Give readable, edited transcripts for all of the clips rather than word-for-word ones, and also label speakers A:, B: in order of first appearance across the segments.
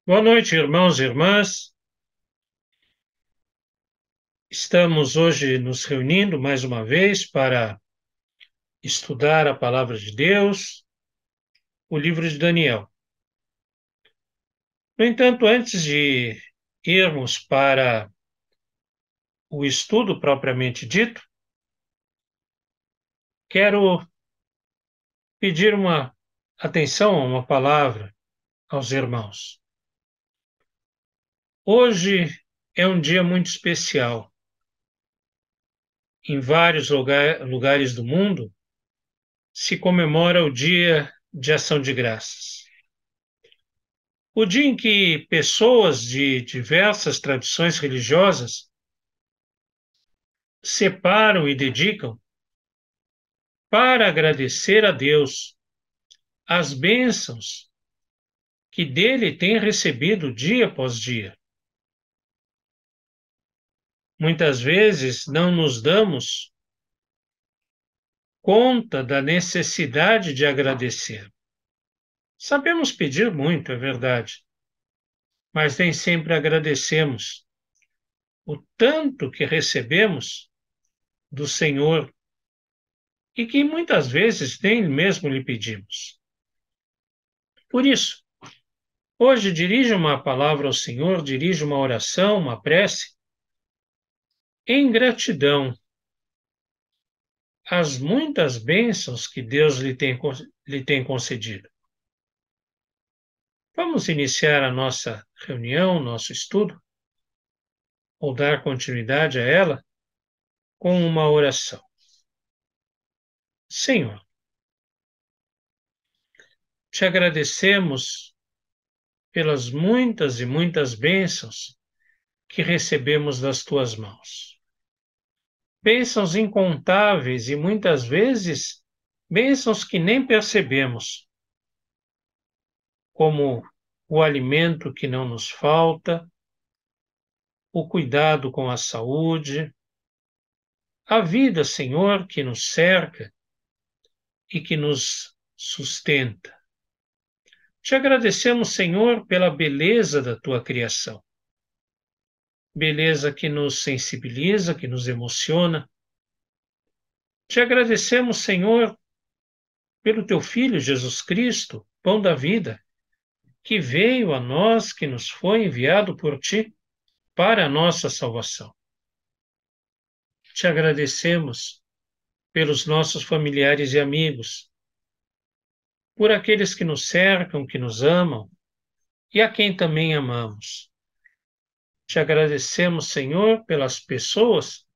A: Boa noite, irmãos e irmãs. Estamos hoje nos reunindo mais uma vez para estudar a palavra de Deus, o livro de Daniel. No entanto, antes de irmos para o estudo propriamente dito, quero pedir uma atenção a uma palavra aos irmãos. Hoje é um dia muito especial. Em vários lugares do mundo se comemora o Dia de Ação de Graças. O dia em que pessoas de diversas tradições religiosas separam e dedicam para agradecer a Deus as bênçãos que dele tem recebido dia após dia. Muitas vezes não nos damos conta da necessidade de agradecer. Sabemos pedir muito, é verdade, mas nem sempre agradecemos o tanto que recebemos do Senhor e que muitas vezes nem mesmo lhe pedimos. Por isso, hoje dirija uma palavra ao Senhor, dirija uma oração, uma prece, em gratidão às muitas bênçãos que Deus lhe tem concedido. Vamos iniciar a nossa reunião, nosso estudo, ou dar continuidade a ela, com uma oração. Senhor, te agradecemos pelas muitas e muitas bênçãos que recebemos das tuas mãos. Bênçãos incontáveis e muitas vezes bênçãos que nem percebemos, como o alimento que não nos falta, o cuidado com a saúde, a vida, Senhor, que nos cerca e que nos sustenta. Te agradecemos, Senhor, pela beleza da tua criação, beleza que nos sensibiliza, que nos emociona. Te agradecemos, Senhor, pelo teu Filho Jesus Cristo, pão da vida, que veio a nós, que nos foi enviado por ti para a nossa salvação. Te agradecemos pelos nossos familiares e amigos, por aqueles que nos cercam, que nos amam e a quem também amamos. Te agradecemos, Senhor, pelas pessoas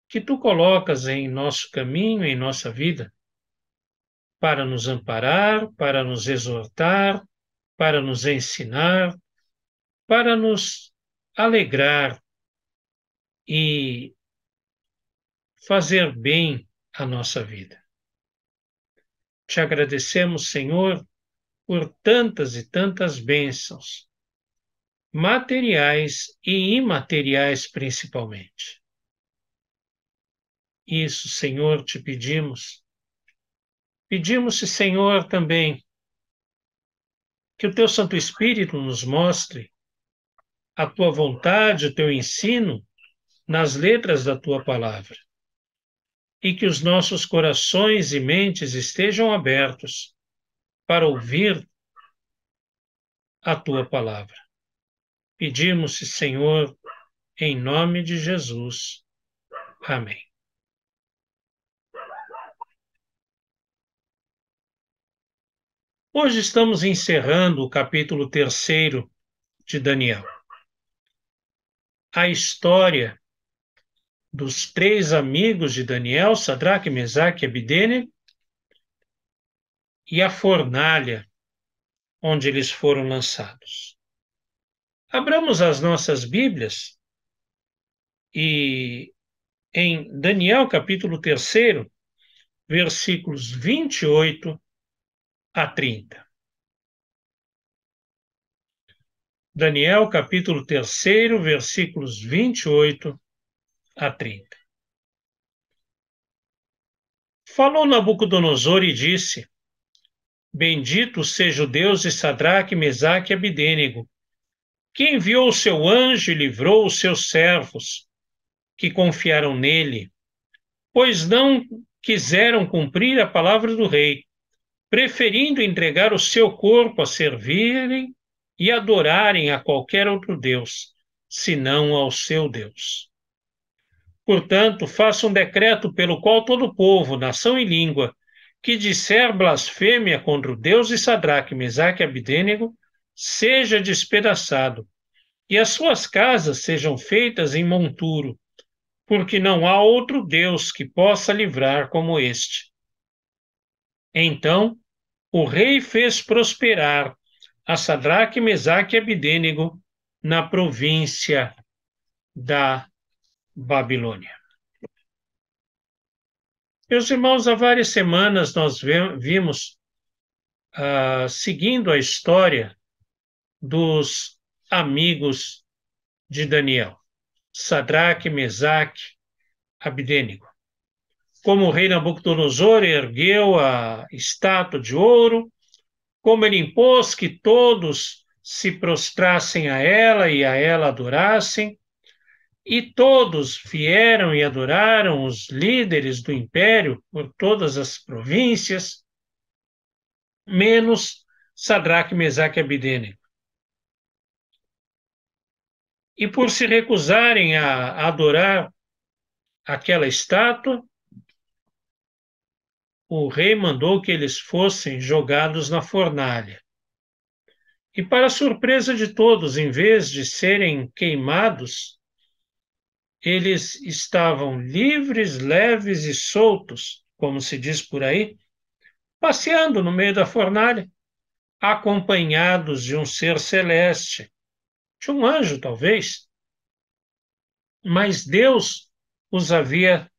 A: que tu colocas em nosso caminho, em nossa vida, para nos amparar, para nos exortar, para nos ensinar, para nos alegrar e fazer bem à nossa vida. Te agradecemos, Senhor, por tantas e tantas bênçãos, materiais e imateriais principalmente. Isso, Senhor, te pedimos. Pedimos-te, Senhor, também que o teu Santo Espírito nos mostre a tua vontade, o teu ensino nas letras da tua palavra, e que os nossos corações e mentes estejam abertos para ouvir a tua palavra. Pedimos-te, Senhor, em nome de Jesus. Amém. Hoje estamos encerrando o capítulo 3 de Daniel. A história dos três amigos de Daniel, Sadraque, Mesaque e Abidênego, e a fornalha onde eles foram lançados. Abramos as nossas Bíblias e em Daniel capítulo 3, versículos 28 a 30. Daniel capítulo 3, versículos 28 a 30. Falou Nabucodonosor e disse: Bendito seja o Deus de Sadraque, Mesaque e Abidênego, que enviou o seu anjo e livrou os seus servos, que confiaram nele, pois não quiseram cumprir a palavra do rei, preferindo entregar o seu corpo a servirem e adorarem a qualquer outro Deus, senão ao seu Deus. Portanto, faça um decreto pelo qual todo o povo, nação e língua, que disser blasfêmia contra o Deus de Sadraque, Mesaque e Abdênego, seja despedaçado, e as suas casas sejam feitas em monturo, porque não há outro Deus que possa livrar como este. Então, o rei fez prosperar a Sadraque, Mesaque e Abdênego na província da Babilônia. Meus irmãos, há várias semanas nós vimos, seguindo a história dos amigos de Daniel, Sadraque, Mesaque, Abdênego. Como o rei Nabucodonosor ergueu a estátua de ouro, como ele impôs que todos se prostrassem a ela e a ela adorassem, e todos vieram e adoraram os líderes do império por todas as províncias, menos Sadraque, Mesaque e Abdênego. E por se recusarem a adorar aquela estátua, o rei mandou que eles fossem jogados na fornalha. E, para surpresa de todos, em vez de serem queimados, eles estavam livres, leves e soltos, como se diz por aí, passeando no meio da fornalha, acompanhados de um ser celeste, de um anjo, talvez. Mas Deus os havia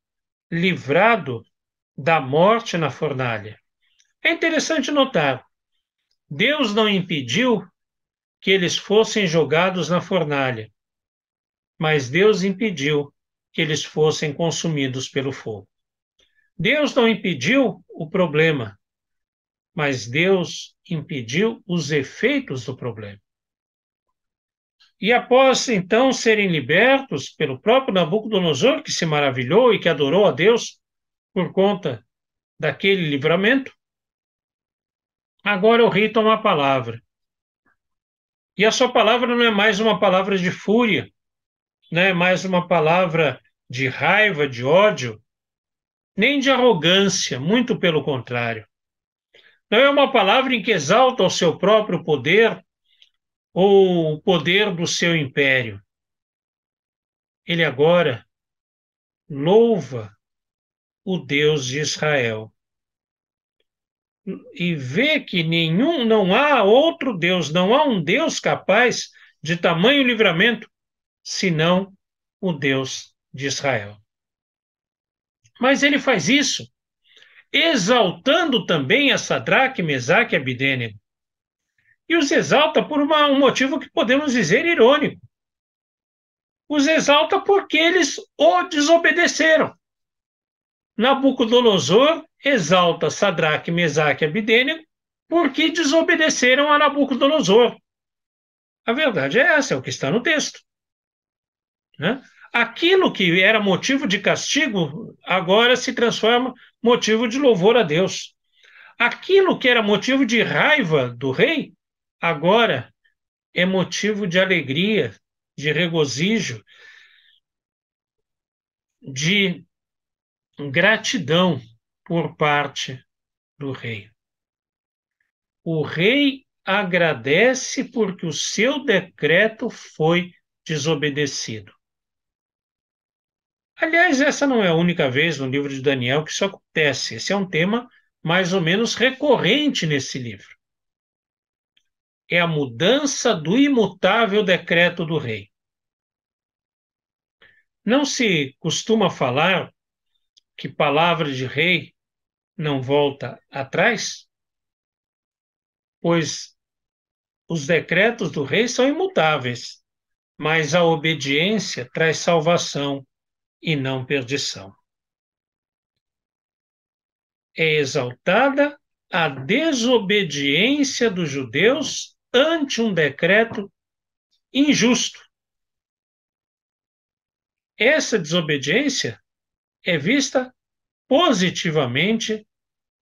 A: livrado da morte na fornalha. É interessante notar, Deus não impediu que eles fossem jogados na fornalha, mas Deus impediu que eles fossem consumidos pelo fogo. Deus não impediu o problema, mas Deus impediu os efeitos do problema. E após então serem libertos pelo próprio Nabucodonosor, que se maravilhou e que adorou a Deus por conta daquele livramento, agora o rei toma a palavra. E a sua palavra não é mais uma palavra de fúria, não é mais uma palavra de raiva, de ódio, nem de arrogância, muito pelo contrário. Não é uma palavra em que exalta o seu próprio poder ou o poder do seu império. Ele agora louva o Deus de Israel e vê que não há outro Deus, não há um Deus capaz de tamanho livramento, senão o Deus de Israel. Mas ele faz isso exaltando também a Sadraque, Mesaque e Abdênego. E os exalta por um motivo que podemos dizer irônico. Os exalta porque eles o desobedeceram. Nabucodonosor exalta Sadraque, Mesaque e Abdênego porque desobedeceram a Nabucodonosor. A verdade é essa, é o que está no texto. Né? Aquilo que era motivo de castigo, agora se transforma motivo de louvor a Deus. Aquilo que era motivo de raiva do rei, agora é motivo de alegria, de regozijo, de gratidão por parte do rei. O rei agradece porque o seu decreto foi desobedecido. Aliás, essa não é a única vez no livro de Daniel que isso acontece. Esse é um tema mais ou menos recorrente nesse livro. É a mudança do imutável decreto do rei. Não se costuma falar que palavra de rei não volta atrás? Pois os decretos do rei são imutáveis, mas a obediência traz salvação e não perdição. É exaltada a desobediência dos judeus ante um decreto injusto. Essa desobediência é vista positivamente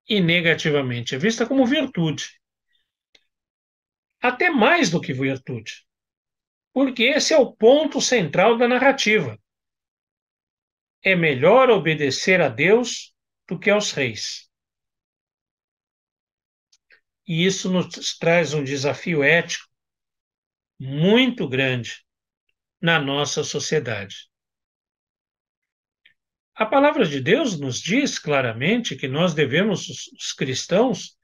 A: e negativamente, é vista como virtude. Até mais do que virtude, porque esse é o ponto central da narrativa. É melhor obedecer a Deus do que aos reis. E isso nos traz um desafio ético muito grande na nossa sociedade. A palavra de Deus nos diz claramente que nós devemos, os cristãos,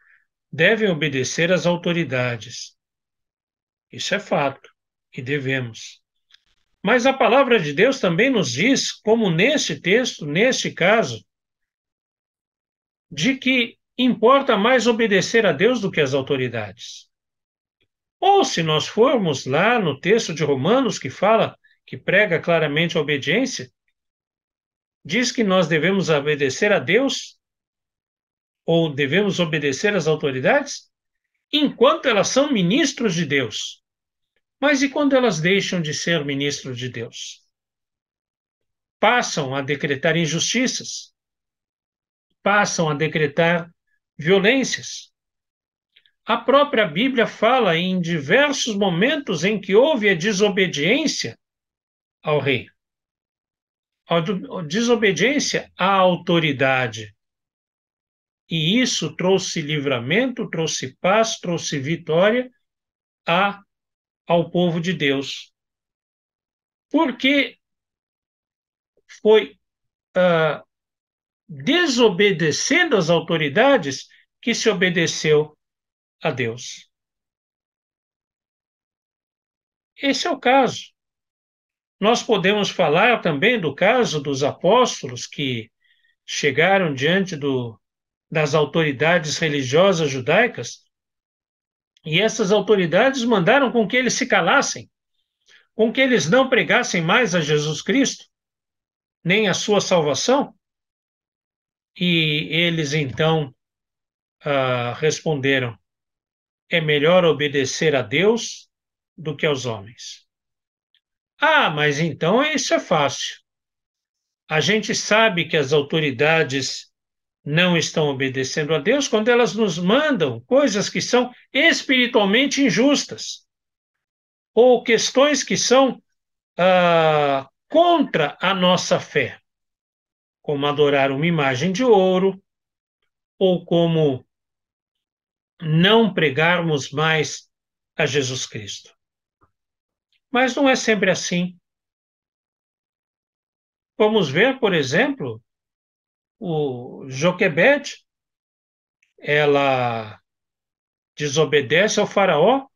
A: devem obedecer às autoridades. Isso é fato, e devemos. Mas a palavra de Deus também nos diz, como neste texto, neste caso, de que importa mais obedecer a Deus do que às autoridades. Ou se nós formos lá no texto de Romanos, que fala, que prega claramente a obediência, diz que nós devemos obedecer a Deus ou devemos obedecer às autoridades enquanto elas são ministros de Deus. Mas e quando elas deixam de ser ministros de Deus? Passam a decretar injustiças, passam a decretar violências. A própria Bíblia fala em diversos momentos em que houve a desobediência ao rei, a desobediência à autoridade. E isso trouxe livramento, trouxe paz, trouxe vitória ao povo de Deus. Porque foi desobedecendo às autoridades que se obedeceu a Deus. Esse é o caso. Nós podemos falar também do caso dos apóstolos que chegaram diante das autoridades religiosas judaicas e essas autoridades mandaram com que eles se calassem, com que eles não pregassem mais a Jesus Cristo, nem a sua salvação. E eles então responderam: é melhor obedecer a Deus do que aos homens. Ah, mas então isso é fácil. A gente sabe que as autoridades não estão obedecendo a Deus quando elas nos mandam coisas que são espiritualmente injustas ou questões que são contra a nossa fé, como adorar uma imagem de ouro ou como não pregarmos mais a Jesus Cristo. Mas não é sempre assim. Vamos ver, por exemplo, o Joquebede, ela desobedece ao faraó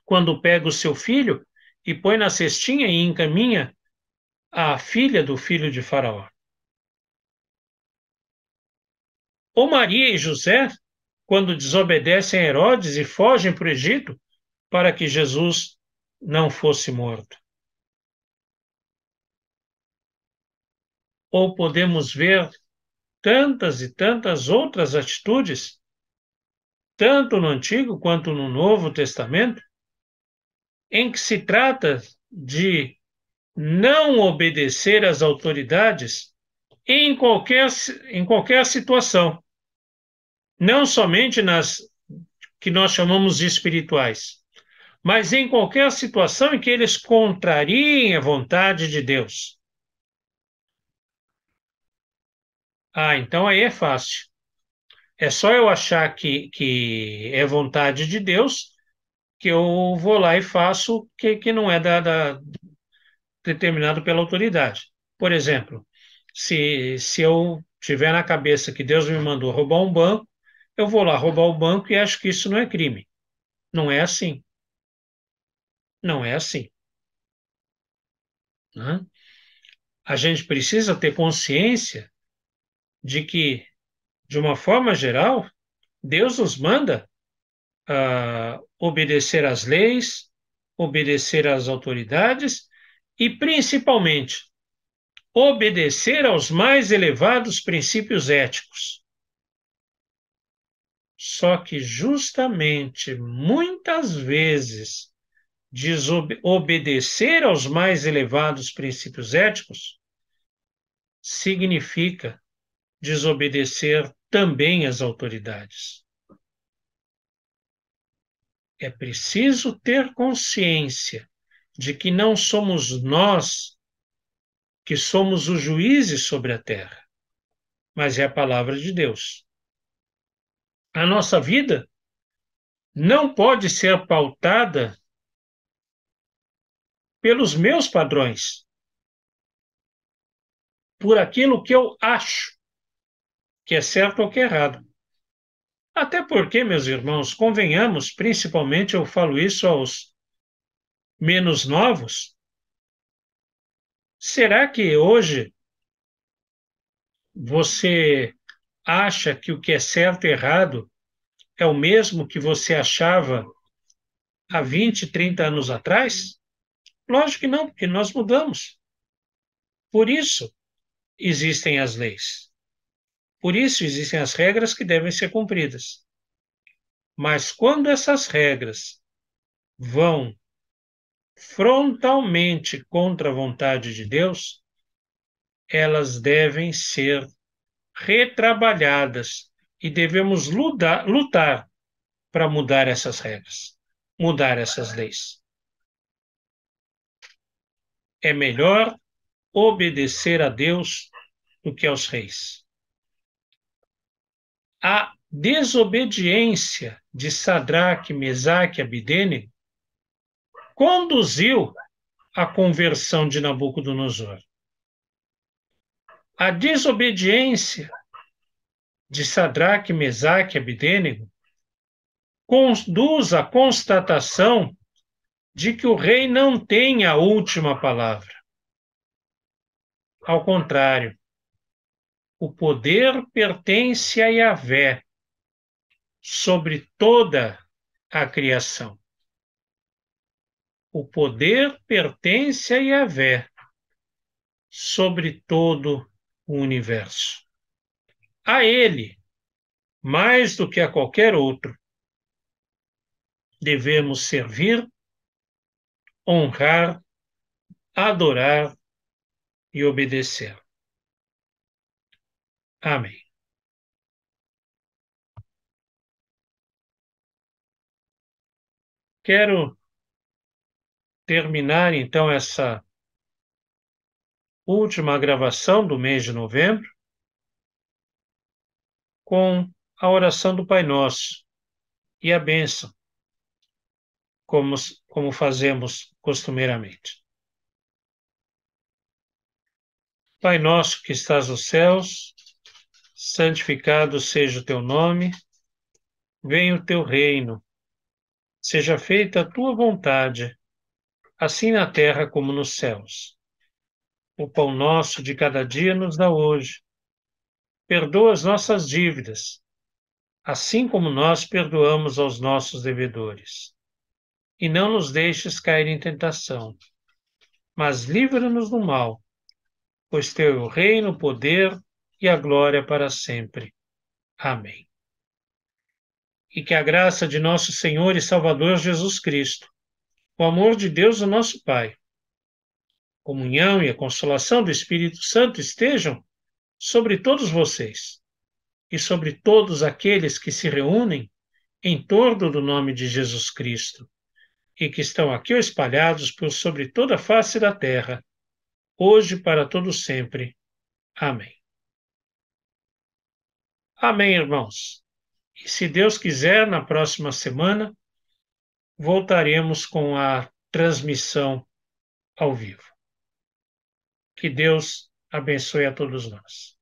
A: quando pega o seu filho e põe na cestinha e encaminha a filha do filho de faraó. Ou Maria e José, quando desobedecem a Herodes e fogem para o Egito para que Jesus não fosse morto. Ou podemos ver tantas e tantas outras atitudes, tanto no Antigo quanto no Novo Testamento, em que se trata de não obedecer às autoridades em qualquer situação, não somente nas que nós chamamos de espirituais, mas em qualquer situação em que eles contrariem a vontade de Deus. Ah, então aí é fácil. É só eu achar que é vontade de Deus que eu vou lá e faço o que não é determinado pela autoridade. Por exemplo, se eu tiver na cabeça que Deus me mandou roubar um banco, eu vou lá roubar o banco e acho que isso não é crime. Não é assim. Não é assim. Né? A gente precisa ter consciência de que, de uma forma geral, Deus nos manda obedecer às leis, obedecer às autoridades e, principalmente, obedecer aos mais elevados princípios éticos. Só que, justamente, muitas vezes, Desobedecer aos mais elevados princípios éticos significa desobedecer também às autoridades. É preciso ter consciência de que não somos nós que somos os juízes sobre a terra, mas é a palavra de Deus. A nossa vida não pode ser pautada pelos meus padrões, por aquilo que eu acho que é certo ou que é errado. Até porque, meus irmãos, convenhamos, principalmente eu falo isso aos menos novos, será que hoje você acha que o que é certo e errado é o mesmo que você achava há 20, 30 anos atrás? Lógico que não, porque nós mudamos. Por isso existem as leis. Por isso existem as regras que devem ser cumpridas. Mas quando essas regras vão frontalmente contra a vontade de Deus, elas devem ser retrabalhadas e devemos lutar para mudar essas regras, mudar essas leis. É melhor obedecer a Deus do que aos reis. A desobediência de Sadraque, Mesaque e Abidênego conduziu à conversão de Nabucodonosor. A desobediência de Sadraque, Mesaque e Abidênego conduz à constatação de que o rei não tem a última palavra. Ao contrário, o poder pertence a Yahvé sobre toda a criação. O poder pertence a Yahvé sobre todo o universo. A ele, mais do que a qualquer outro, devemos servir, honrar, adorar e obedecer. Amém. Quero terminar então essa última gravação do mês de novembro com a oração do Pai Nosso e a bênção, como fazemos costumeiramente. Pai nosso que estás nos céus, santificado seja o teu nome, venha o teu reino, seja feita a tua vontade, assim na terra como nos céus. O pão nosso de cada dia nos dá hoje. Perdoa as nossas dívidas, assim como nós perdoamos aos nossos devedores. E não nos deixes cair em tentação, mas livra-nos do mal, pois teu é o reino, o poder e a glória para sempre. Amém. E que a graça de nosso Senhor e Salvador Jesus Cristo, o amor de Deus, o nosso Pai, a comunhão e a consolação do Espírito Santo estejam sobre todos vocês e sobre todos aqueles que se reúnem em torno do nome de Jesus Cristo e que estão aqui espalhados por sobre toda a face da terra, hoje e para todo sempre. Amém. Amém, irmãos. E se Deus quiser, na próxima semana, voltaremos com a transmissão ao vivo. Que Deus abençoe a todos nós.